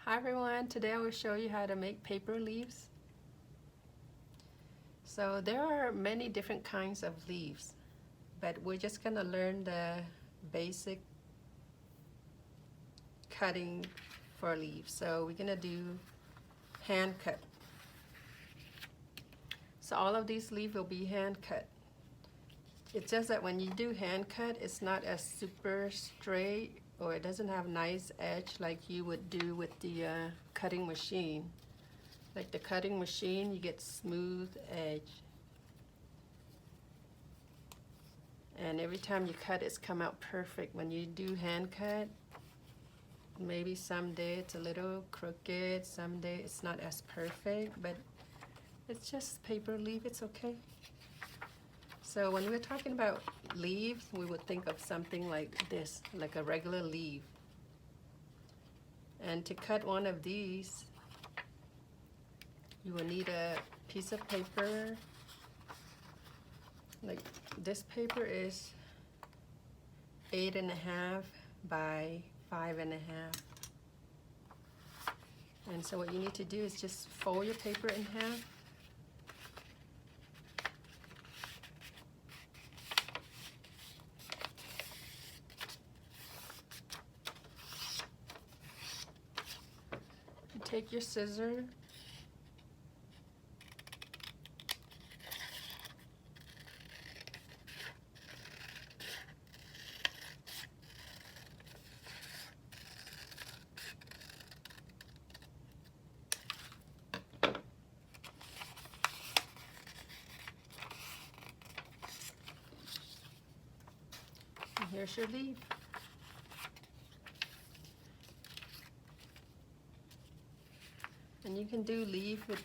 Hi everyone, today I will show you how to make paper leaves. So there are many different kinds of leaves, but we're just going to learn the basic cutting for leaves. So we're going to do hand cut. So all of these leaves will be hand cut. It's just that when you do hand cut, it's not as super straight, or it doesn't have nice edge like you would do with the cutting machine. Like the cutting machine, you get smooth edge. And every time you cut, it's come out perfect. When you do hand cut, maybe someday it's a little crooked, someday it's not as perfect, but it's just paper leaf, it's okay. So when we're talking about leaves, we would think of something like this, like a regular leaf. And to cut one of these, you will need a piece of paper. Like this paper is 8.5 by 5.5. And so what you need to do is just fold your paper in half. You take your scissors. And here's your leaf. And you can do leaf with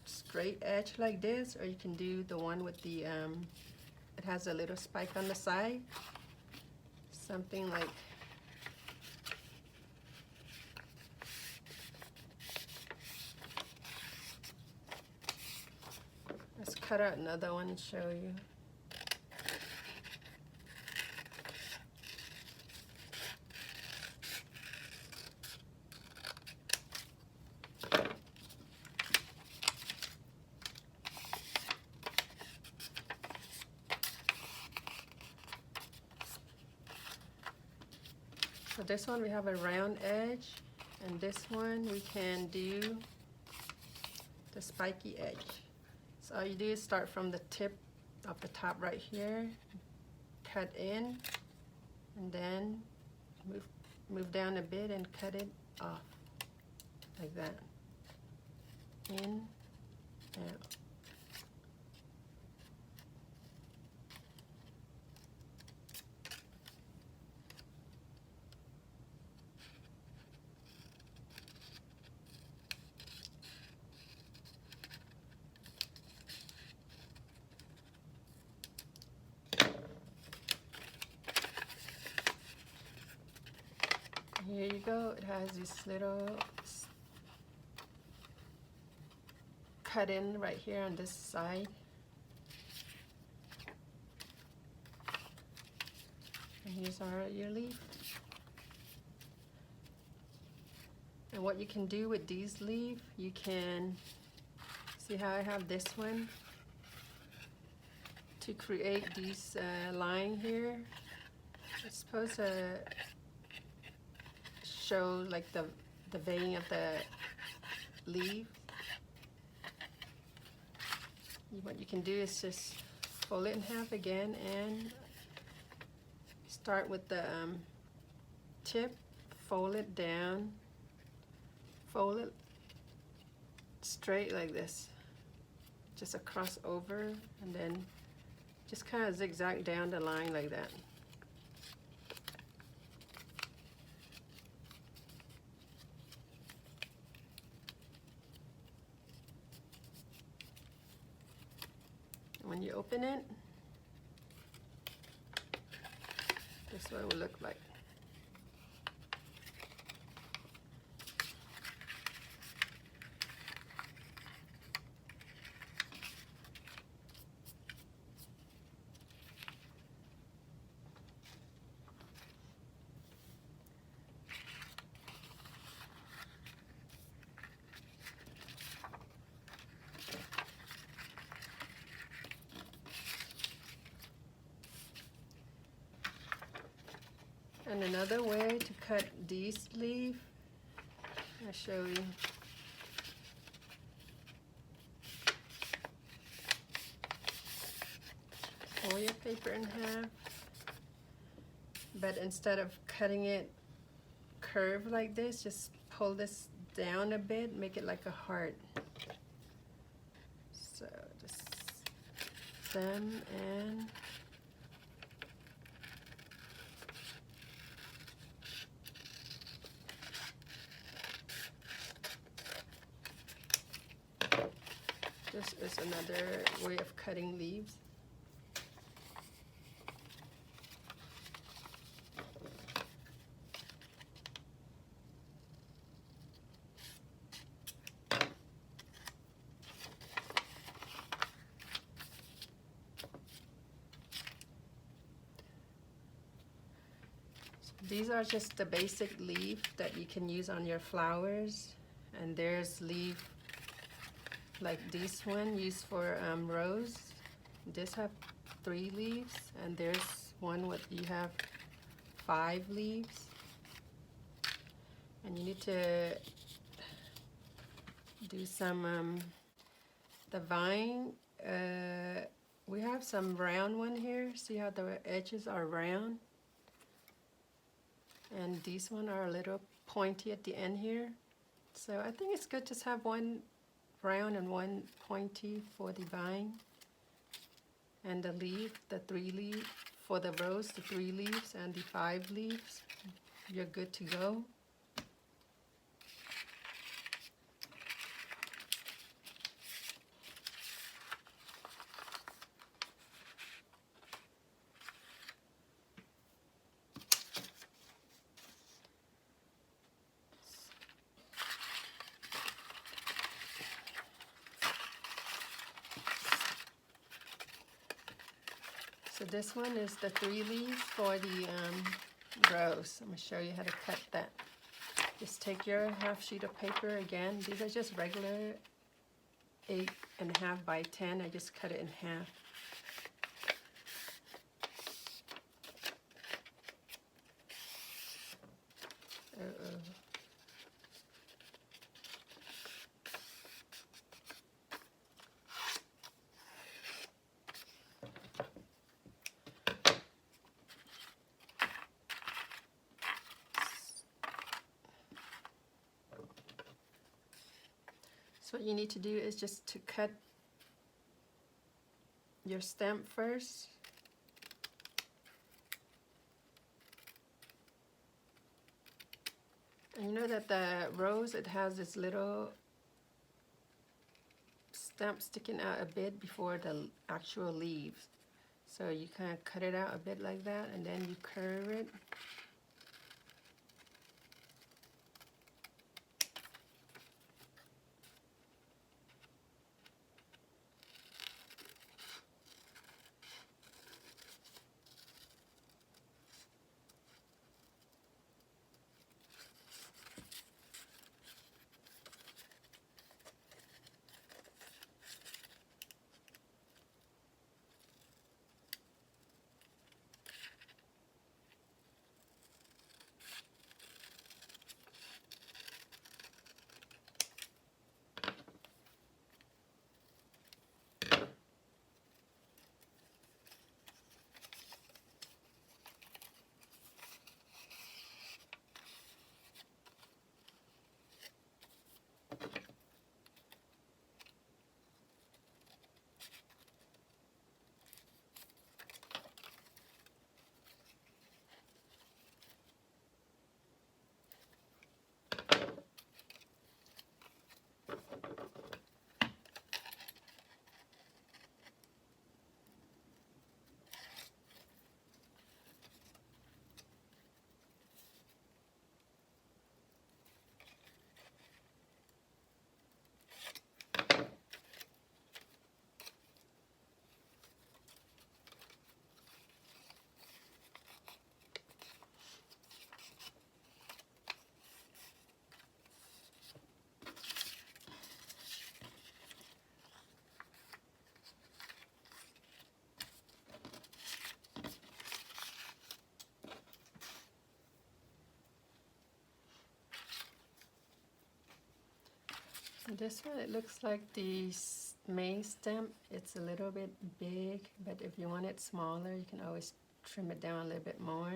straight edge like this, or you can do the one with the, it has a little spike on the side. Something like let's cut out another one and show you. So this one we have a round edge, and this one we can do the spiky edge. So all you do is start from the tip of the top right here, cut in, and then move down a bit and cut it off like that. In, out. Here you go, it has this little cut in right here on this side. And here's your leaf. And what you can do with these leaves, you can, see how I have this one? To create these line here, it's supposed to show like the vein of the leaf. What you can do is just fold it in half again and start with the tip, fold it down, fold it straight like this, just a cross over, and then just kind of zigzag down the line like that. When you open it, this is what it will look like. And another way to cut this leaf, I'll show you. Fold your paper in half, but instead of cutting it curved like this, just pull this down a bit, make it like a heart. So just stem and this is another way of cutting leaves. These are just the basic leaf that you can use on your flowers, and there's leaf like this one used for rose. This have 3 leaves, and there's one with you have 5 leaves. And you need to do some the vine. We have some round one here. See how the edges are round? And these one are a little pointy at the end here. So I think it's good to have one round and one pointy for the vine. And the leaf, the 3 leaves, for the rose, the 3 leaves and the 5 leaves. You're good to go. So this one is the 3 leaves for the rose. I'm going to show you how to cut that. Just take your half sheet of paper again. These are just regular 8.5 by 10. I just cut it in half. So what you need to do is just to cut your stem first. And you know that the rose, it has this little stem sticking out a bit before the actual leaves. So you kind of cut it out a bit like that, and then you curve it. This one, it looks like the main stem. It's a little bit big, but if you want it smaller, you can always trim it down a little bit more.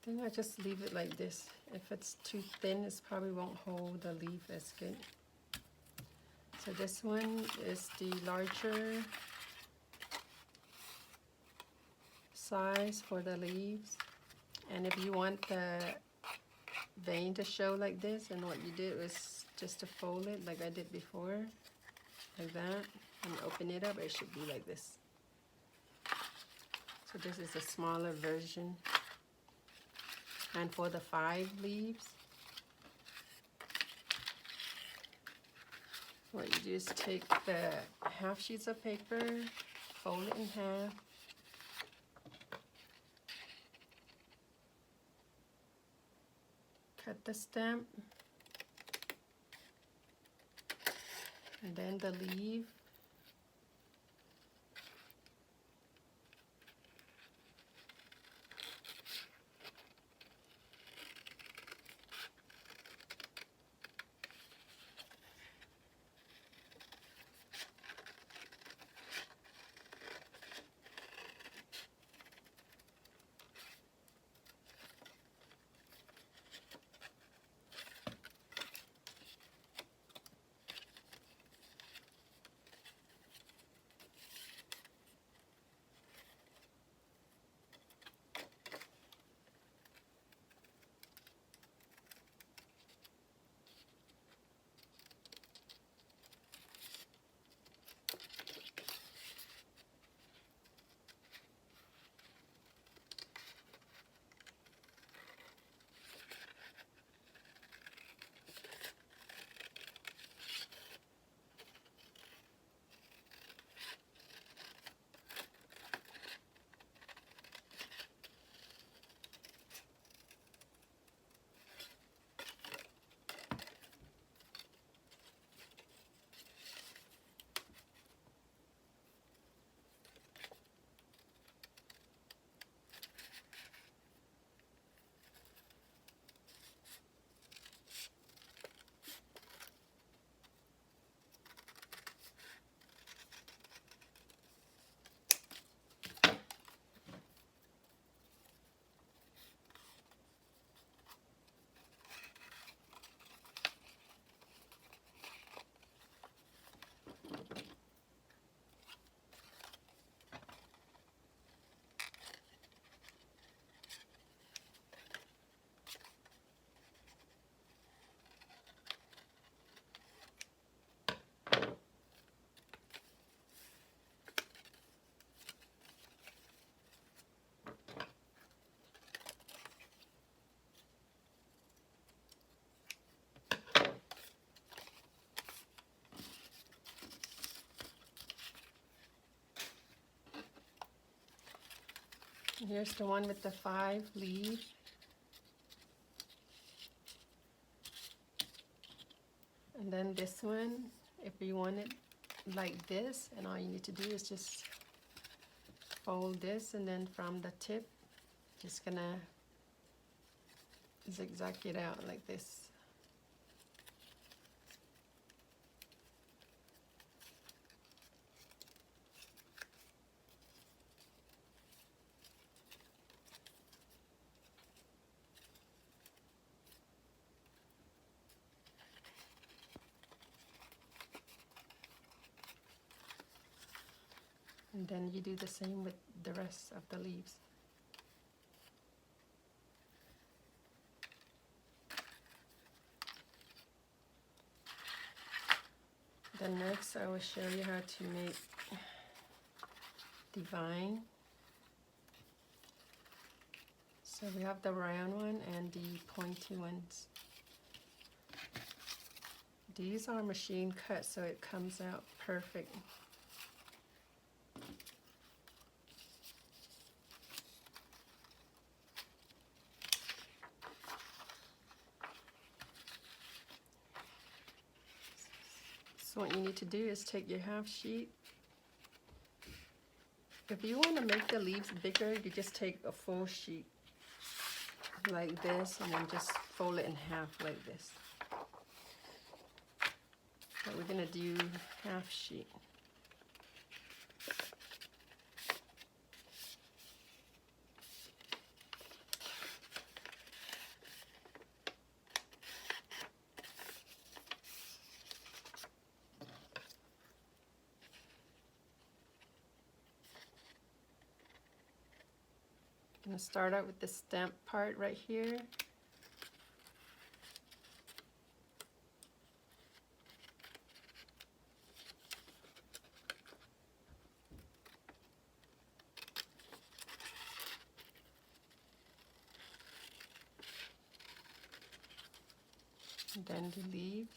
Then I just leave it like this. If it's too thin, it probably won't hold the leaf as good. So this one is the larger size for the leaves. And if you want the vein to show like this, and what you did was just to fold it like I did before, like that, and open it up, it should be like this. So this is a smaller version. And for the 5 leaves, what you do is take the half sheets of paper, fold it in half, cut the stem, and then the leaf. Here's the one with the 5 leaves. And then this one, if you want it like this, and all you need to do is just fold this, and then from the tip, just gonna zigzag it out like this. And then you do the same with the rest of the leaves. next I will show you how to make the vine. So we have the round one and the pointy ones. These are machine cut, so it comes out perfect. So what you need to do is take your half sheet. If you want to make the leaves bigger, you just take a full sheet like this and then just fold it in half like this. But we're going to do half sheet. I'm going to start out with the stem part right here. And then the leaves.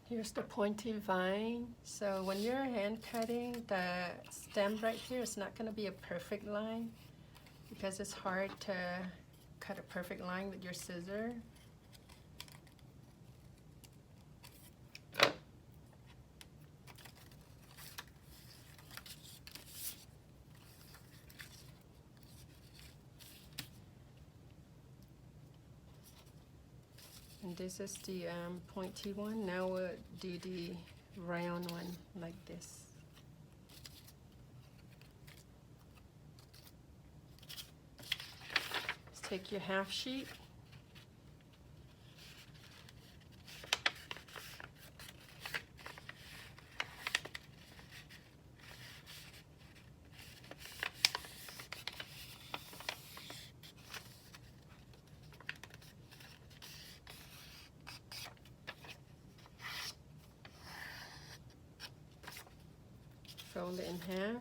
Here's the pointy vine. So when you're hand cutting, the stem right here is not going to be a perfect line because it's hard to cut a perfect line with your scissor. And this is the pointy one. Now we'll do the round one like this. Let's take your half sheet. Fold it in half.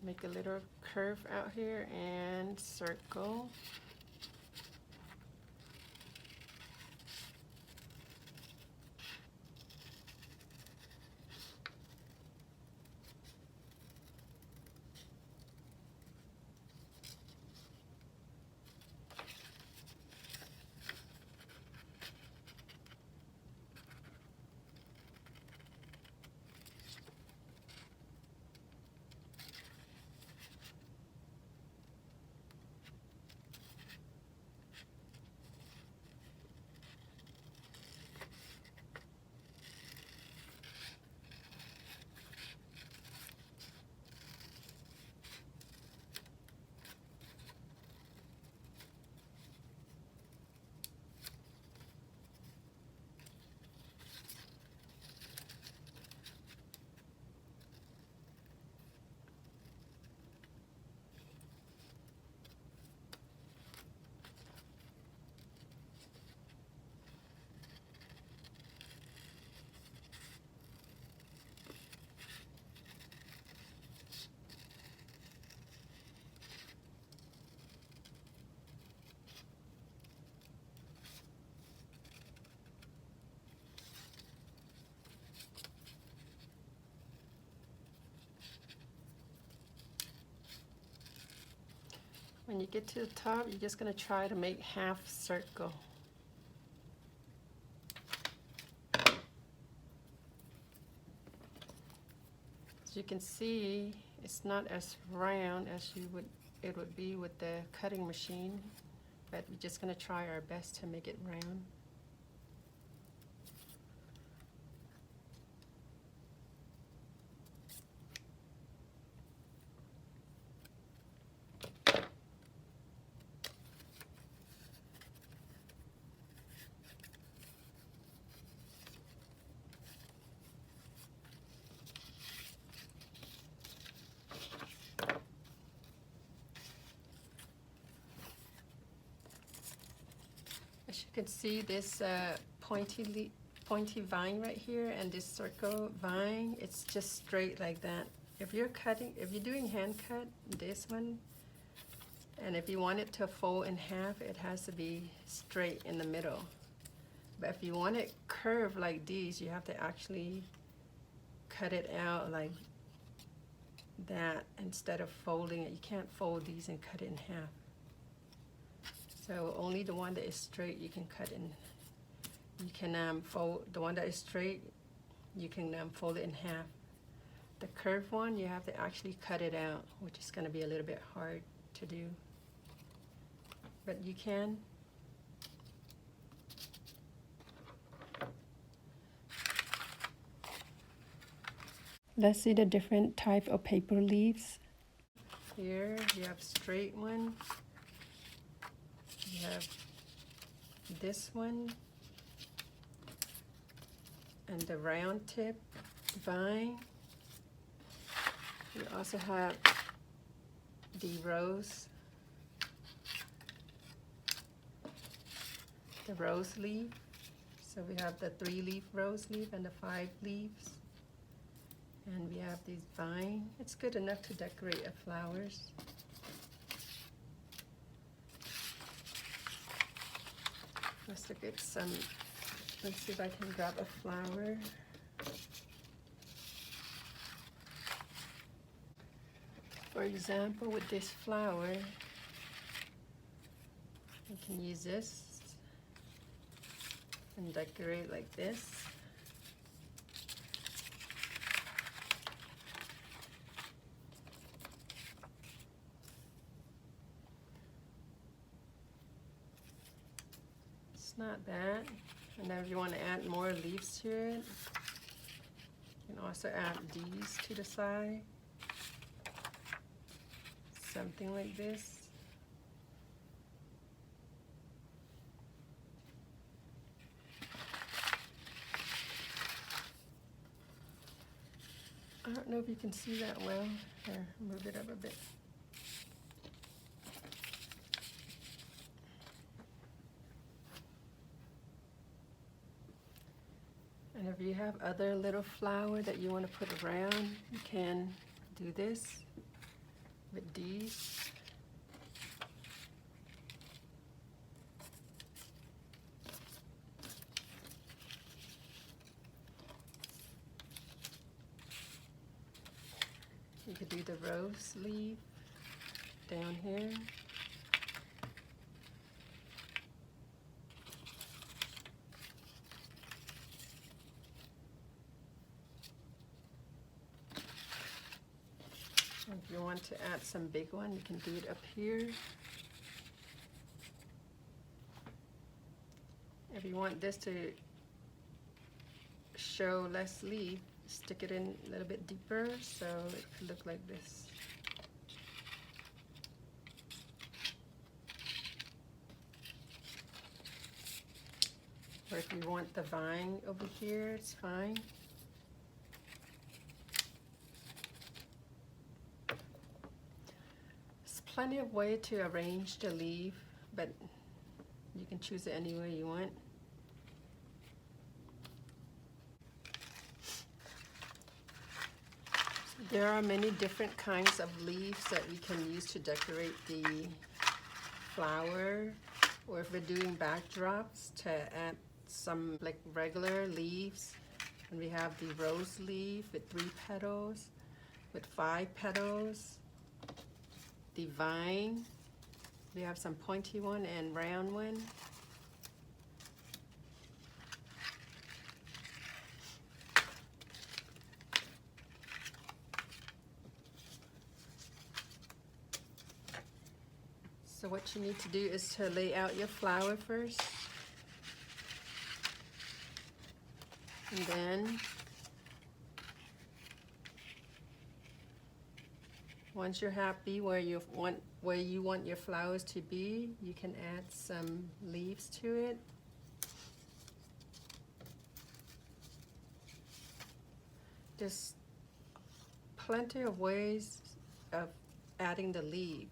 Make a little curve out here and circle. When you get to the top, you're just going to try to make half circle. As you can see, it's not as round as it would be with the cutting machine, but we're just going to try our best to make it round. As you can see, this pointy vine right here and this circle vine, it's just straight like that. If you're doing hand cut, this one, and if you want it to fold in half, it has to be straight in the middle. But if you want it curved like these, you have to actually cut it out like that instead of folding it. You can't fold these and cut it in half. So only the one that is straight you can cut in. You can fold the one that is straight. You can fold it in half. The curved one, you have to actually cut it out, which is going to be a little bit hard to do. But you can. Let's see the different type of paper leaves. Here you have straight one. You have this one and the round tip vine. You also have the rose leaf. So we have the 3-leaf rose leaf and the 5 leaves. And we have these vine. It's good enough to decorate flowers. Let's look at some, let's see if I can grab a flower. For example, with this flower, you can use this and decorate like this. It's not bad. And then if you want to add more leaves to it, you can also add these to the side. Something like this. I don't know if you can see that well. Here, move it up a bit. And if you have other little flower that you want to put around, you can do this with these. You could do the rose leaf down here. If you want to add some big one, you can do it up here. If you want this to show less leaf, stick it in a little bit deeper so it could look like this. Or if you want the vine over here, it's fine. There's plenty of way to arrange the leaf, but you can choose it any way you want. There are many different kinds of leaves that we can use to decorate the flower, or if we're doing backdrops, to add some like regular leaves. And we have the rose leaf with 3 petals, with 5 petals, the vine We have some pointy one and round one. So what you need to do is to lay out your flower first. And then once you're happy where you want your flowers to be, you can add some leaves to it. There's plenty of ways of adding the leaves.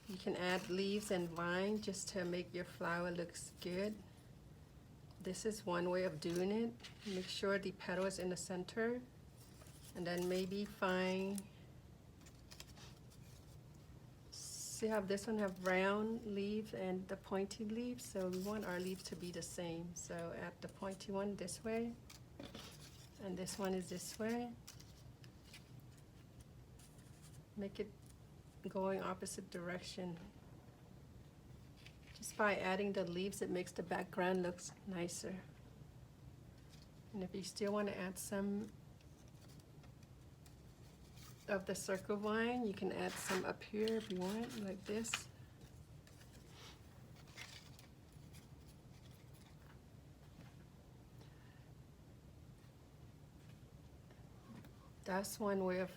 You can add leaves and vine just to make your flower looks good. This is one way of doing it. Make sure the petal is in the center, and then maybe find, see how this one have round leaves and the pointy leaves, so we want our leaves to be the same. So add the pointy one this way, and this one is this way. Make it going opposite direction. Just by adding the leaves, it makes the background looks nicer. And if you still want to add some of the circle vine, you can add some up here if you want, like this. That's one way of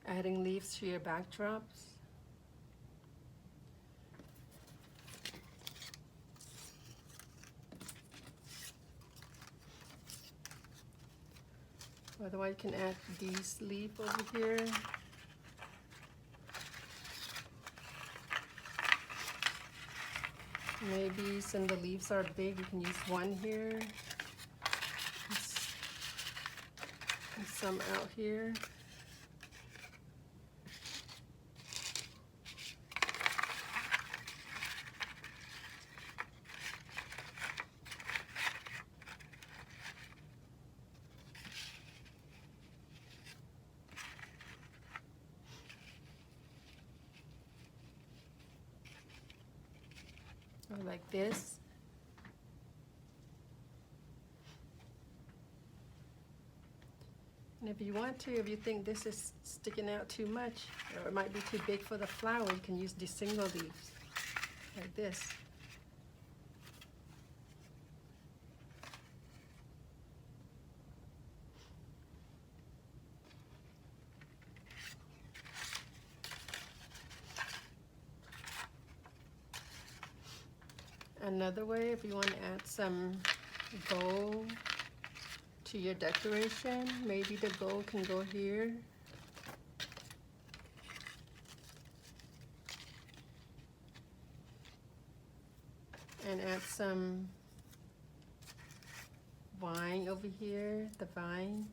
adding leaves to your backdrops. Otherwise, you can add these leaves over here. Maybe some of the leaves are big, you can use one here. And some out here. Or like this. And if you want to, if you think this is sticking out too much, or it might be too big for the flower, you can use the single leaves, like this. Another way, if you want to add some gold to your decoration, maybe the gold can go here. And add some vine over here, the vine.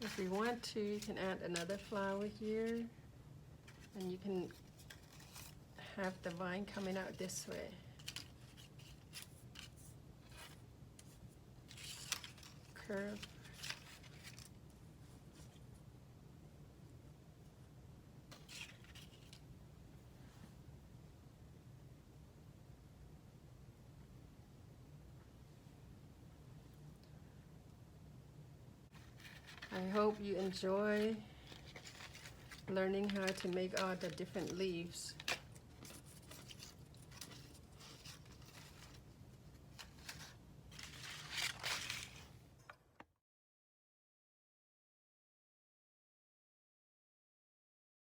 If you want to, you can add another flower here, and you can have the vine coming out this way. Curve. I hope you enjoy learning how to make all the different leaves.